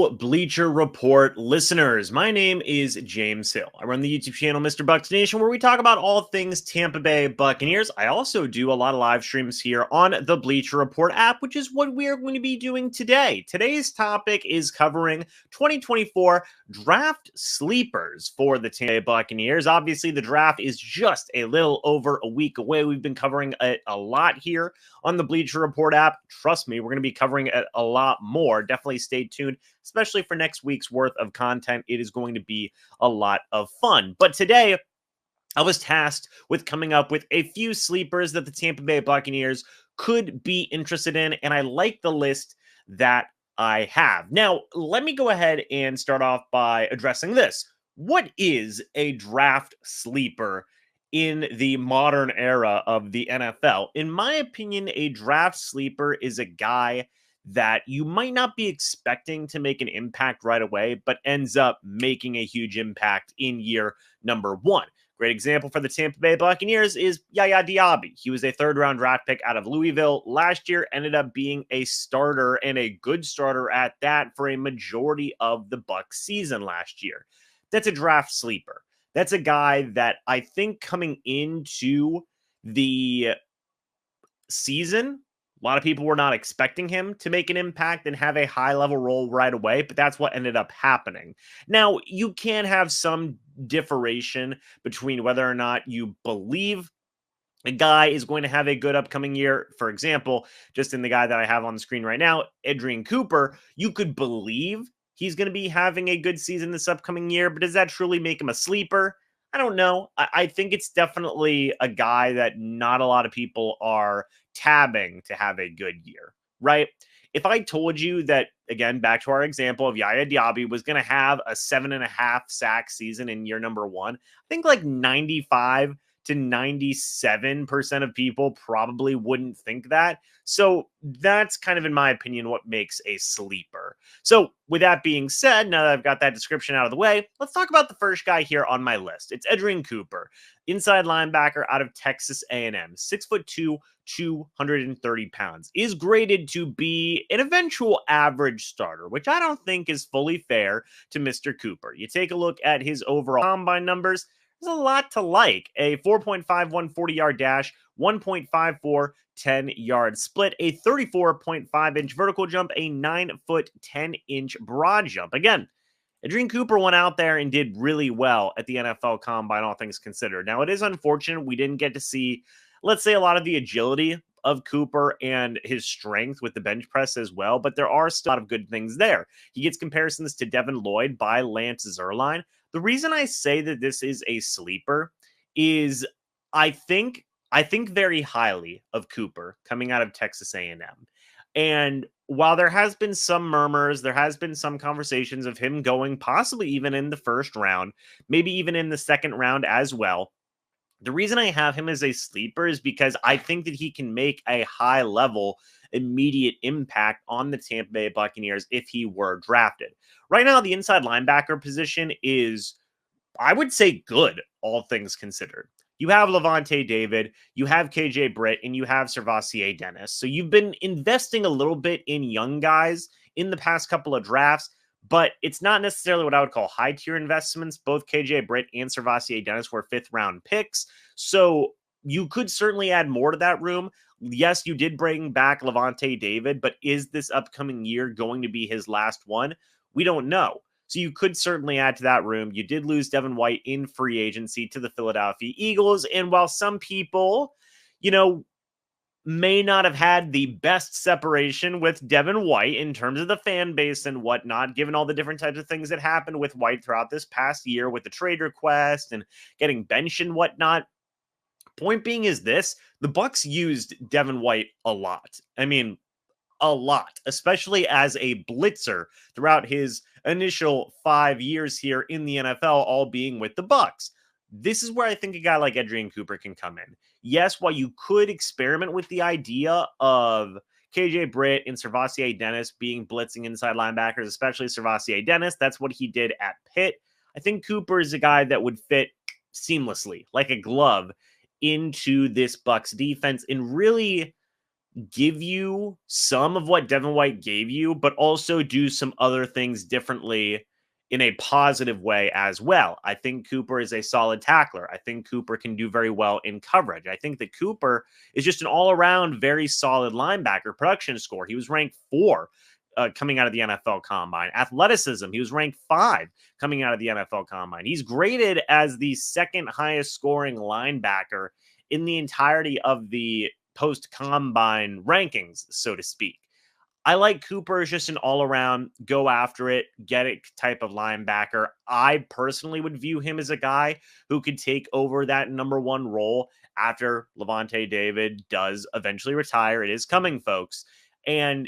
Hello, Bleacher Report listeners. My name is James Hill. I run the YouTube channel MrBucsNation, where we talk about all things Tampa Bay Buccaneers. I also do a lot of live streams here on the Bleacher Report app, which is what we are going to be doing today. Today's topic is covering 2024 draft sleepers for the Tampa Bay Buccaneers. Obviously, the draft is just a little over a week away. We've been covering it a lot here on the Bleacher Report app. Trust me, we're going to be covering it a lot more. Definitely stay tuned, especially for next week's worth of content. It is going to be a lot of fun. But today, I was tasked with coming up with a few sleepers that the Tampa Bay Buccaneers could be interested in, and I like the list that I have. Now, let me go ahead and start off by addressing this. What is a draft sleeper in the modern era of the NFL? In my opinion, a draft sleeper is a guy that you might not be expecting to make an impact right away, but ends up making a huge impact in year number one. Great example for the Tampa Bay Buccaneers is Yaya Diaby. He was a third-round draft pick out of Louisville last year, ended up being a starter and a good starter at that for a majority of the Bucs season last year. That's a draft sleeper. That's a guy that I think coming into the season, a lot of people were not expecting him to make an impact and have a high-level role right away, but that's what ended up happening. Now, you can have some differentiation between whether or not you believe a guy is going to have a good upcoming year. For example, just in the guy that I have on the screen right now, Adrian Cooper, you could believe he's going to be having a good season this upcoming year, but does that truly make him a sleeper? I don't know. I think it's definitely a guy that not a lot of people are tabbing to have a good year, right? If I told you that, again, back to our example of Yaya Diaby was going to have a 7.5 sack season in year number one, I think like 95 to 97% of people probably wouldn't think that. So that's kind of, in my opinion, what makes a sleeper. So with that being said, now that I've got that description out of the way, let's talk about the first guy here on my list. It's Adrian Cooper, inside linebacker out of Texas A&M, 6'2", 230 pounds, is graded to be an eventual average starter, which I don't think is fully fair to Mr. Cooper. You take a look at his overall combine numbers, there's a lot to like. A 4.51 40-yard dash, 1.54 10-yard split, a 34.5-inch vertical jump, a 9-foot 10-inch broad jump. Again, Adrian Cooper went out there and did really well at the NFL Combine, all things considered. Now, it is unfortunate we didn't get to see, let's say, a lot of the agility of Cooper and his strength with the bench press as well, but there are still a lot of good things there. He gets comparisons to Devin Lloyd by Lance Zierlein. The reason I say that this is a sleeper is I think very highly of Cooper coming out of Texas A&M. And while there has been some murmurs, there has been some conversations of him going possibly even in the first round, maybe even in the second round as well. The reason I have him as a sleeper is because I think that he can make a high level immediate impact on the Tampa Bay Buccaneers if he were drafted. Right now, the inside linebacker position is, I would say, good, all things considered. You have Levante David, you have KJ Britt, and you have Servassier Dennis. So you've been investing a little bit in young guys in the past couple of drafts, but it's not necessarily what I would call high-tier investments. Both KJ Britt and Servassier Dennis were fifth-round picks, so you could certainly add more to that room. Yes, you did bring back Levante David, but is this upcoming year going to be his last one? We don't know. So you could certainly add to that room. You did lose Devin White in free agency to the Philadelphia Eagles, and while some people, may not have had the best separation with Devin White in terms of the fan base and whatnot, given all the different types of things that happened with White throughout this past year with the trade request and getting benched and whatnot. Point being is this, the Bucs used Devin White a lot. I mean, a lot, especially as a blitzer throughout his initial 5 years here in the NFL, all being with the Bucs. This is where I think a guy like Adrian Cooper can come in. Yes, while you could experiment with the idea of KJ Britt and Servassier Dennis being blitzing inside linebackers, especially Servassier Dennis, that's what he did at Pitt. I think Cooper is a guy that would fit seamlessly, like a glove, into this Bucs defense and really give you some of what Devin White gave you, but also do some other things differently in a positive way as well. I think Cooper is a solid tackler. I think Cooper can do very well in coverage. I think that Cooper is just an all-around very solid linebacker production score. He was ranked 4 coming out of the NFL Combine. Athleticism, he was ranked 5 coming out of the NFL Combine. He's graded as the second highest scoring linebacker in the entirety of the post-combine rankings, so to speak. I like Cooper as just an all-around, go after it, get it type of linebacker. I personally would view him as a guy who could take over that number 1 role after Lavonte David does eventually retire. It is coming, folks. And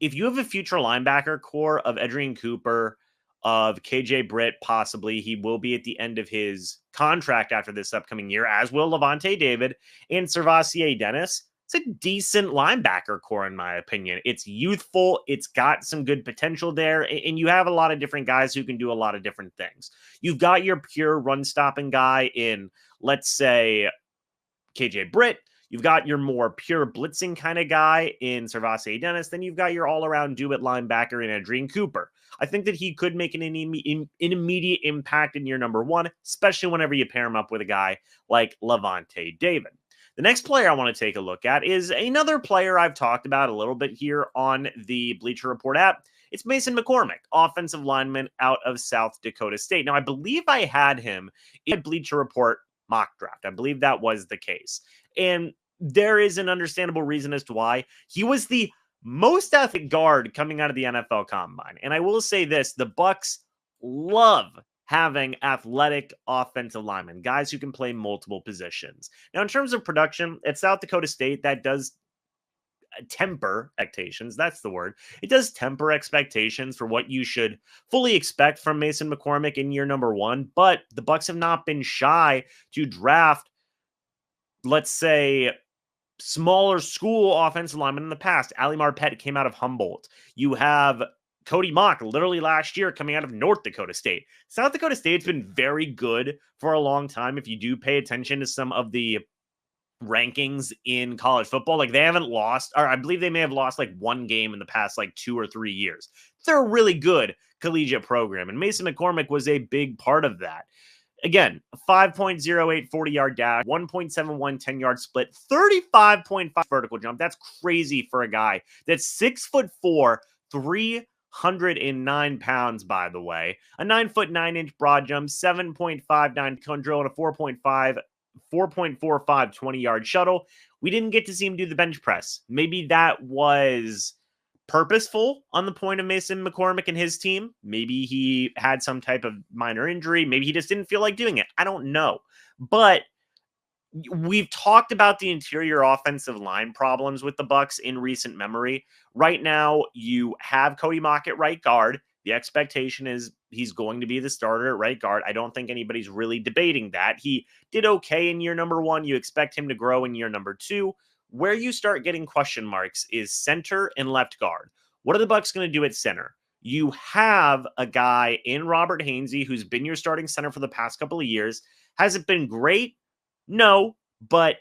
if you have a future linebacker core of Edgerrin Cooper, of KJ Britt, possibly, he will be at the end of his contract after this upcoming year, as will Lavonte David and Servassier Dennis. It's a decent linebacker core, in my opinion. It's youthful. It's got some good potential there. And you have a lot of different guys who can do a lot of different things. You've got your pure run-stopping guy in, let's say, KJ Britt. You've got your more pure blitzing kind of guy in Servassier Dennis. Then you've got your all-around do-it linebacker in Edgerrin Cooper. I think that he could make an immediate impact in year number 1, especially whenever you pair him up with a guy like Lavonte David. The next player I want to take a look at is another player I've talked about a little bit here on the Bleacher Report app. It's Mason McCormack, offensive lineman out of South Dakota State. Now, I believe I had him in Bleacher Report mock draft. I believe that was the case. And there is an understandable reason as to why. He was the most athletic guard coming out of the NFL Combine. And I will say this, the Bucs love having athletic offensive linemen, guys who can play multiple positions. Now, in terms of production, at South Dakota State, that does temper expectations. That's the word. It does temper expectations for what you should fully expect from Mason McCormack in year number 1. But the Bucs have not been shy to draft, let's say, smaller school offensive linemen in the past. Ali Marpet came out of Humboldt. You have Cody Mock literally last year coming out of North Dakota State. South Dakota State's been very good for a long time. If you do pay attention to some of the rankings in college football, like they haven't lost, or I believe they may have lost like 1 game in the past like 2 or 3 years. They're a really good collegiate program, and Mason McCormack was a big part of that. Again, 5.08 40-yard dash, 1.71 10-yard split, 35.5 vertical jump. That's crazy for a guy that's 6'4", 309 pounds, by the way. A 9'9" broad jump, 7.59 cone drill, and a 4.45 20-yard shuttle. We didn't get to see him do the bench press. Maybe that was purposeful on the point of Mason McCormack and his team. Maybe he had some type of minor injury. Maybe he just didn't feel like doing it. I don't know. But we've talked about the interior offensive line problems with the Bucs in recent memory. Right now, you have Cody Mock at right guard. The expectation is he's going to be the starter at right guard. I don't think anybody's really debating that. He did okay in year number 1. You expect him to grow in year number 2. Where you start getting question marks is center and left guard. What are the Bucs going to do at center? You have a guy in Robert Hainsey who's been your starting center for the past couple of years. Has it been great? No, but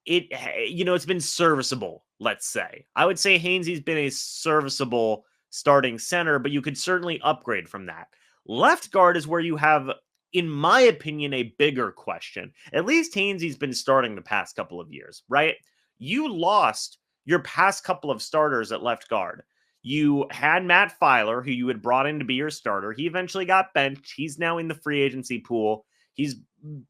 it's been serviceable, let's say. I would say Hainsey's been a serviceable starting center, but you could certainly upgrade from that. Left guard is where you have, in my opinion, a bigger question. At least Hainsey's been starting the past couple of years, right? You lost your past couple of starters at left guard. You had Matt Filer, who you had brought in to be your starter. He eventually got benched. He's now in the free agency pool. He's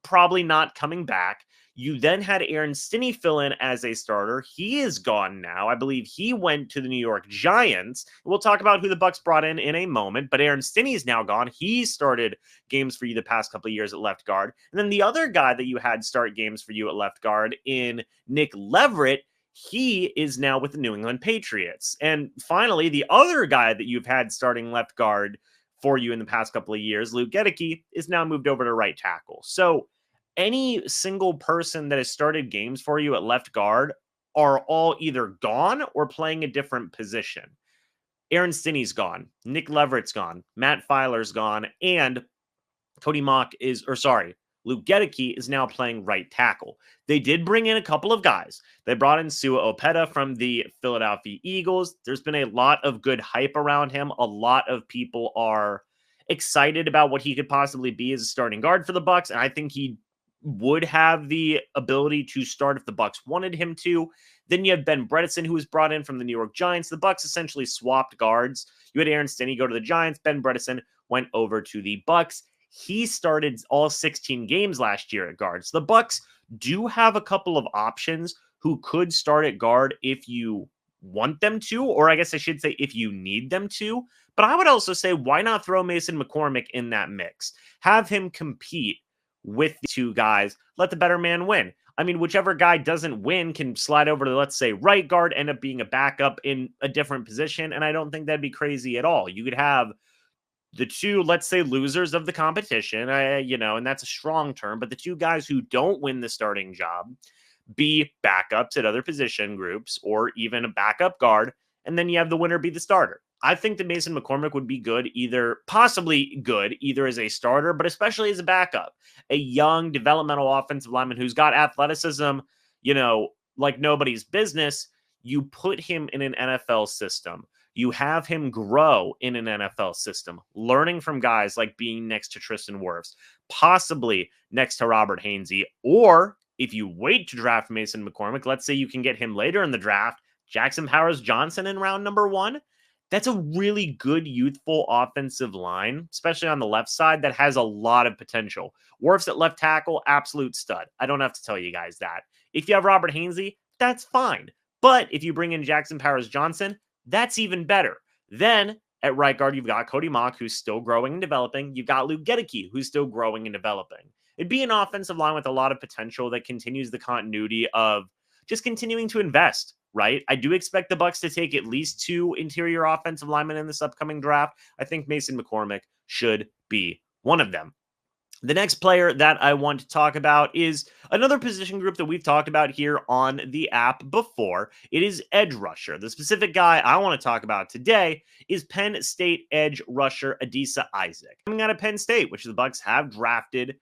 probably not coming back. You then had Aaron Stinney fill in as a starter. He is gone now. I believe he went to the New York Giants. We'll talk about who the Bucs brought in a moment, but Aaron Stinney is now gone. He started games for you the past couple of years at left guard. And then the other guy that you had start games for you at left guard in Nick Leverett, he is now with the New England Patriots. And finally, the other guy that you've had starting left guard for you in the past couple of years, Luke Gedeke, is now moved over to right tackle. So any single person that has started games for you at left guard are all either gone or playing a different position. Aaron Stinney's gone. Nick Leverett's gone. Matt Filer's gone. And Cody Mock Luke Gedeke is now playing right tackle. They did bring in a couple of guys. They brought in Sua Opeta from the Philadelphia Eagles. There's been a lot of good hype around him. A lot of people are excited about what he could possibly be as a starting guard for the Bucs, and I think he would have the ability to start if the Bucs wanted him to. Then you have Ben Bredeson, who was brought in from the New York Giants. The Bucs essentially swapped guards. You had Aaron Stinney go to the Giants. Ben Bredeson went over to the Bucs. He started all 16 games last year at guards. The Bucs do have a couple of options who could start at guard if you want them to, or I guess I should say if you need them to. But I would also say, why not throw Mason McCormack in that mix? Have him compete with the two guys. Let the better man win. I mean, whichever guy doesn't win can slide over to, let's say, right guard, end up being a backup in a different position. And I don't think that'd be crazy at all. You could have the two, let's say, losers of the competition, and that's a strong term, but the two guys who don't win the starting job be backups at other position groups or even a backup guard. And then you have the winner be the starter. I think that Mason McCormack would be good, possibly good, either as a starter, but especially as a backup. A young developmental offensive lineman who's got athleticism, like nobody's business. You put him in an NFL system. You have him grow in an NFL system, learning from guys like being next to Tristan Wirfs, possibly next to Robert Hainsey, or if you wait to draft Mason McCormack, let's say you can get him later in the draft, Jackson Powers-Johnson in round number 1. That's a really good youthful offensive line, especially on the left side, that has a lot of potential. Wirfs at left tackle, absolute stud. I don't have to tell you guys that. If you have Robert Hainsey, that's fine. But if you bring in Jackson Powers-Johnson, that's even better. Then at right guard, you've got Cody Mock, who's still growing and developing. You've got Luke Gedeke, who's still growing and developing. It'd be an offensive line with a lot of potential that continues the continuity of just continuing to invest, right? I do expect the Bucs to take at least 2 interior offensive linemen in this upcoming draft. I think Mason McCormack should be one of them. The next player that I want to talk about is another position group that we've talked about here on the app before. It is edge rusher. The specific guy I want to talk about today is Penn State edge rusher Adisa Isaac. Coming out of Penn State, which the Bucs have drafted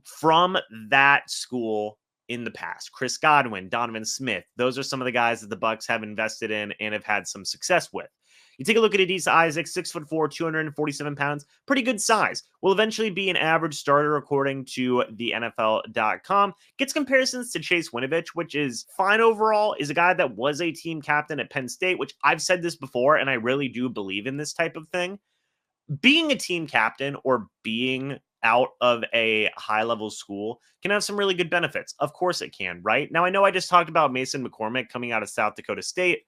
from that school in the past. Chris Godwin, Donovan Smith, those are some of the guys that the Bucs have invested in and have had some success with. You take a look at Adisa Isaac, 6'4", 247 pounds, pretty good size. Will eventually be an average starter according to the NFL.com. Gets comparisons to Chase Winovich, which is fine overall, is a guy that was a team captain at Penn State, which I've said this before, and I really do believe in this type of thing. Being a team captain or being out of a high-level school can have some really good benefits. Of course it can, right? Now, I know I just talked about Mason McCormack coming out of South Dakota State.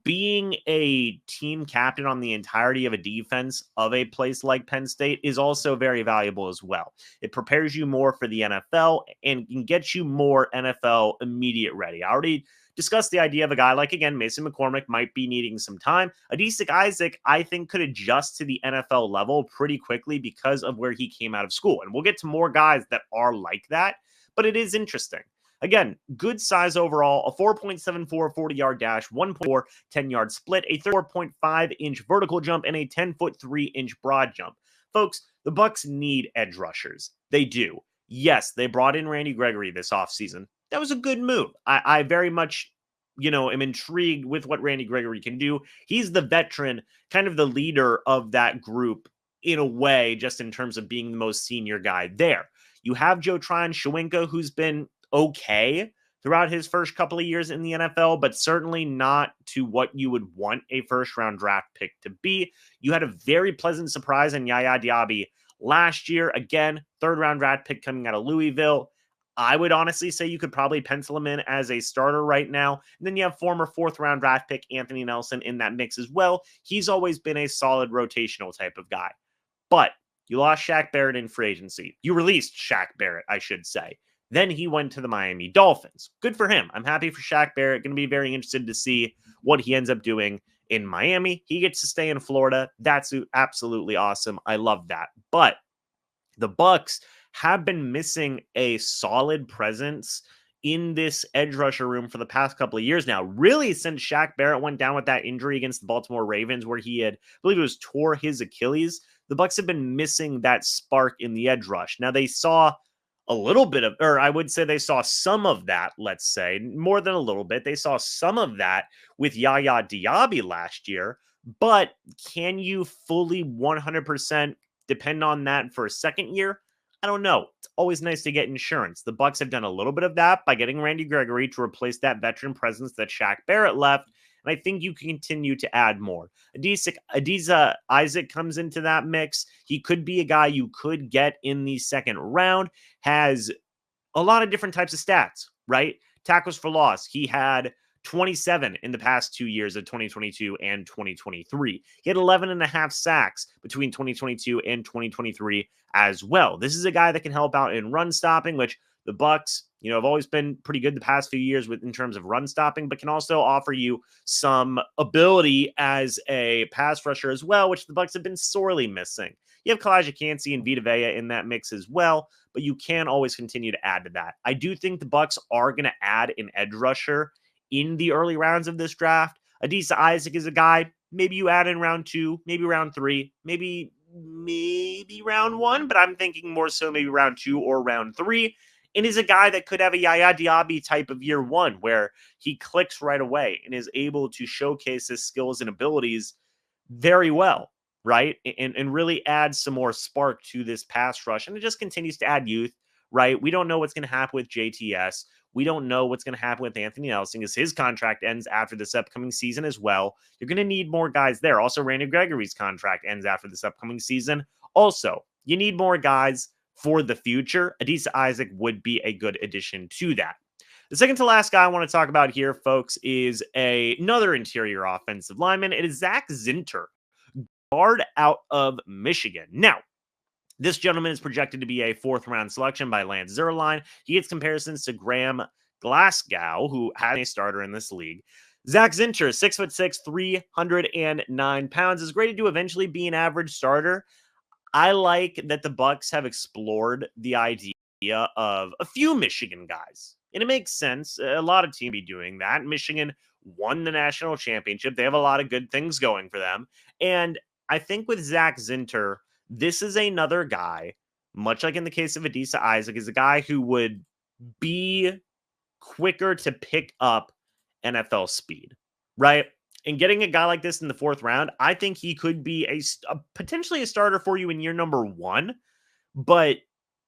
Being a team captain on the entirety of a defense of a place like Penn State is also very valuable as well. It prepares you more for the NFL and can get you more NFL immediate ready. I already discussed the idea of a guy like, again, Mason McCormack might be needing some time. Adisa Isaac, I think, could adjust to the NFL level pretty quickly because of where he came out of school. And we'll get to more guys that are like that, but it is interesting. Again, good size overall, a 4.74 40-yard dash, 1.4 10-yard split, a 4.5-inch vertical jump, and a 10-foot 3-inch broad jump. Folks, the Bucs need edge rushers. They do. Yes, they brought in Randy Gregory this offseason. That was a good move. I very much, am intrigued with what Randy Gregory can do. He's the veteran, kind of the leader of that group in a way, just in terms of being the most senior guy there. You have Joe Tryon-Shoyinka, who's been okay throughout his first couple of years in the NFL, but certainly not to what you would want a first-round draft pick to be. You had a very pleasant surprise in Yaya Diaby last year. Again, third-round draft pick coming out of Louisville. I would honestly say you could probably pencil him in as a starter right now. And then you have former fourth-round draft pick Anthony Nelson in that mix as well. He's always been a solid rotational type of guy. But you lost Shaq Barrett in free agency. You released Shaq Barrett, I should say. Then he went to the Miami Dolphins. Good for him. I'm happy for Shaq Barrett. Going to be very interested to see what he ends up doing in Miami. He gets to stay in Florida. That's absolutely awesome. I love that. But the Bucs have been missing a solid presence in this edge rusher room for the past couple of years now. Really, since Shaq Barrett went down with that injury against the Baltimore Ravens, where he had, I believe it was, tore his Achilles, the Bucs have been missing that spark in the edge rush. Now, they saw a little bit of, or I would say they saw some of that, let's say, more than a little bit. They saw some of that with Yaya Diaby last year, but can you fully 100% depend on that for a second year? I don't know. It's always nice to get insurance. The Bucs have done a little bit of that by getting Randy Gregory to replace that veteran presence that Shaq Barrett left, and I think you can continue to add more. Adisa Isaac comes into that mix. He could be a guy you could get in the second round. Has a lot of different types of stats, right? Tackles for loss. He had 27 in the past 2 years of 2022 and 2023. He had 11 and a half sacks between 2022 and 2023 as well. This is a guy that can help out in run stopping, which the Bucs, have always been pretty good the past few years in terms of run stopping, but can also offer you some ability as a pass rusher as well, which the Bucs have been sorely missing. You have Kalijah Kancey and Vita Vea in that mix as well, but you can always continue to add to that. I do think the Bucs are going to add an edge rusher in the early rounds of this draft. Adisa Isaac is a guy, maybe you add in round 2, maybe round 3, maybe round 1, but I'm thinking more so maybe round 2 or round 3. And is a guy that could have a Yaya Diaby type of year 1 where he clicks right away and is able to showcase his skills and abilities very well, right? And really add some more spark to this pass rush. And it just continues to add youth, right? We don't know what's going to happen with JTS. We don't know what's going to happen with Anthony Nelson as his contract ends after this upcoming season as well. You're going to need more guys there. Also, Randy Gregory's contract ends after this upcoming season. Also, you need more guys for the future. Adisa Isaac would be a good addition to that. The second to last guy I want to talk about here, folks, is another interior offensive lineman. It is Zack Zinter, guard out of Michigan. Now, this gentleman is projected to be a 4th-round selection by Lance Zierlein. He gets comparisons to Graham Glasgow, who had a starter in this league. Zack Zinter, 6'6", 309 pounds, is graded to eventually be an average starter. I like that the Bucs have explored the idea of a few Michigan guys. And it makes sense. A lot of teams be doing that. Michigan won the national championship. They have a lot of good things going for them. And I think with Zack Zinter, this is another guy, much like in the case of Adisa Isaac, is a guy who would be quicker to pick up NFL speed, right? And getting a guy like this in the 4th round, I think he could be potentially a starter for you in year number 1. But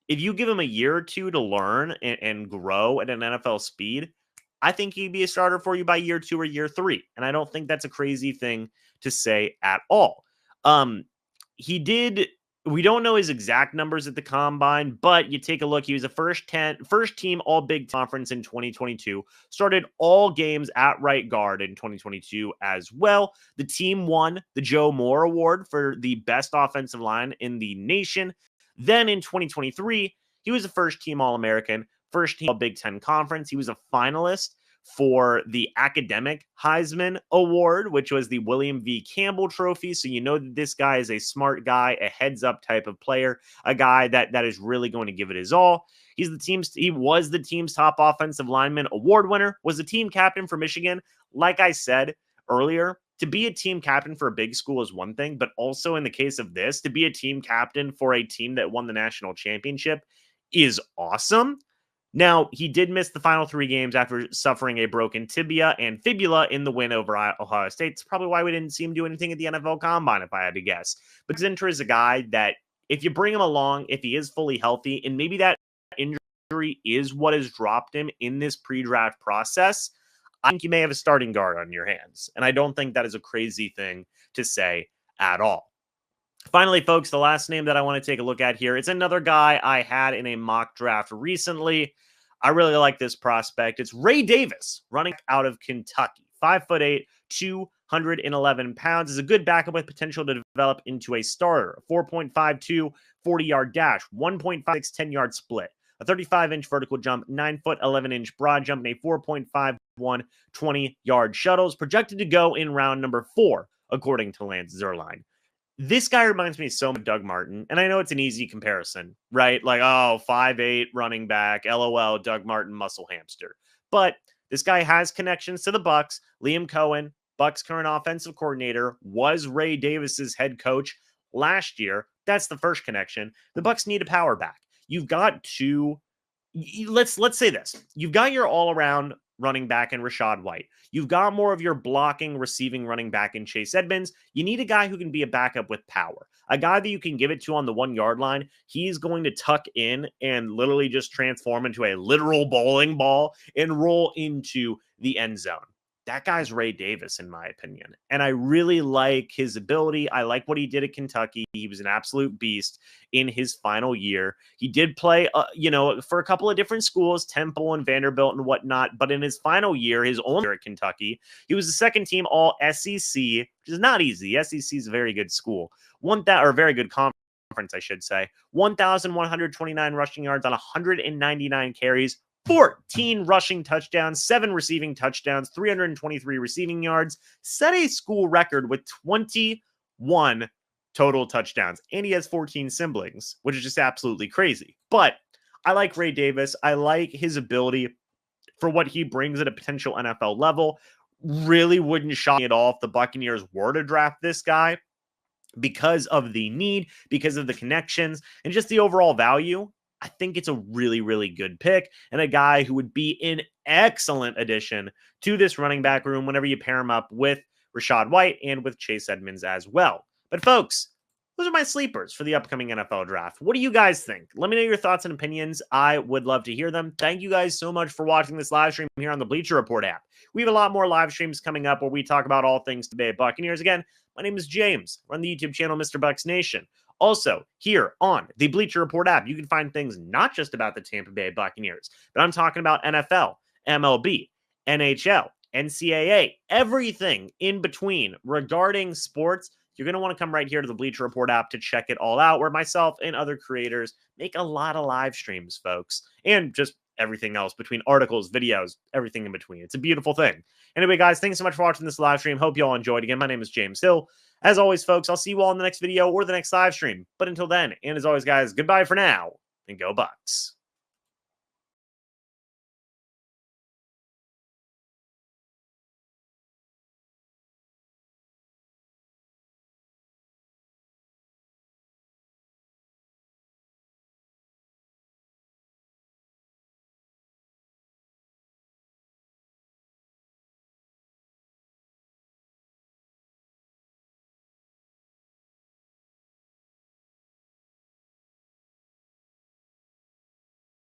if you give him a year or 2 to learn and grow at an NFL speed, I think he'd be a starter for you by year 2 or year 3. And I don't think that's a crazy thing to say at all. We don't know his exact numbers at the combine, but you take a look. He was a first team all Big Conference in 2022, started all games at right guard in 2022 as well. The team won the Joe Moore Award for the best offensive line in the nation. Then in 2023, he was a first team All-American, first team all Big Ten Conference. He was a finalist for the Academic Heisman Award, which was the William V. Campbell Trophy. So you know that this guy is a smart guy, a heads-up type of player, a guy that is really going to give it his all. He was the team's top offensive lineman award winner, was the team captain for Michigan. Like I said earlier, to be a team captain for a big school is one thing, but also in the case of this, to be a team captain for a team that won the national championship is awesome. Now, he did miss the final 3 games after suffering a broken tibia and fibula in the win over Ohio State. It's probably why we didn't see him do anything at the NFL Combine, if I had to guess. But Zinter is a guy that if you bring him along, if he is fully healthy, and maybe that injury is what has dropped him in this pre-draft process, I think you may have a starting guard on your hands. And I don't think that is a crazy thing to say at all. Finally, folks, the last name that I want to take a look at here, it's another guy I had in a mock draft recently. I really like this prospect. It's Ray Davis, running out of Kentucky. 5'8", 211 pounds, is a good backup with potential to develop into a starter. 4.52 40-yard dash, 1.56 10-yard split, a 35-inch vertical jump, 9-foot 11-inch broad jump, and a 4.51 20-yard shuttles, projected to go in round number 4, according to Lance Zierlein. This guy reminds me so much of Doug Martin, and I know it's an easy comparison, right? Like, oh, 5'8" running back, LOL, Doug Martin, muscle hamster. But this guy has connections to the Bucs. Liam Cohen, Bucs current offensive coordinator, was Ray Davis's head coach last year. That's the first connection. The Bucs need a power back. You've got two. Let's say this. You've got your all-around running back in Rachaad White. You've got more of your blocking, receiving running back in Chase Edmonds. You need a guy who can be a backup with power, a guy that you can give it to on the 1 yard line. He's going to tuck in and literally just transform into a literal bowling ball and roll into the end zone. That guy's Ray Davis, in my opinion. And I really like his ability. I like what he did at Kentucky. He was an absolute beast in his final year. He did play, for a couple of different schools, Temple and Vanderbilt and whatnot. But in his final year, his only year at Kentucky, he was the second team all SEC, which is not easy. The SEC is a very good school. Very good conference, I should say. 1,129 rushing yards on 199 carries. 14 rushing touchdowns, 7 receiving touchdowns, 323 receiving yards, set a school record with 21 total touchdowns. And he has 14 siblings, which is just absolutely crazy. But I like Ray Davis. I like his ability for what he brings at a potential NFL level. Really wouldn't shock me at all if the Buccaneers were to draft this guy because of the need, because of the connections, and just the overall value. I think it's a really, really good pick and a guy who would be an excellent addition to this running back room whenever you pair him up with Rachaad White and with Chase Edmonds as well. But folks, those are my sleepers for the upcoming NFL draft. What do you guys think? Let me know your thoughts and opinions. I would love to hear them. Thank you guys so much for watching this live stream here on the Bleacher Report app. We have a lot more live streams coming up where we talk about all things Tampa Bay Buccaneers. Again, my name is James. Run the YouTube channel MrBucsNation. Also, here on the Bleacher Report app, you can find things not just about the Tampa Bay Buccaneers, but I'm talking about NFL, MLB, NHL, NCAA, everything in between regarding sports. You're going to want to come right here to the Bleacher Report app to check it all out, where myself and other creators make a lot of live streams, folks, and just everything else between articles, videos, everything in between. It's a beautiful thing. Anyway, guys, thanks so much for watching this live stream. Hope you all enjoyed. Again, my name is James Hill. As always, folks, I'll see you all in the next video or the next live stream. But until then, and as always, guys, goodbye for now, and go Bucs.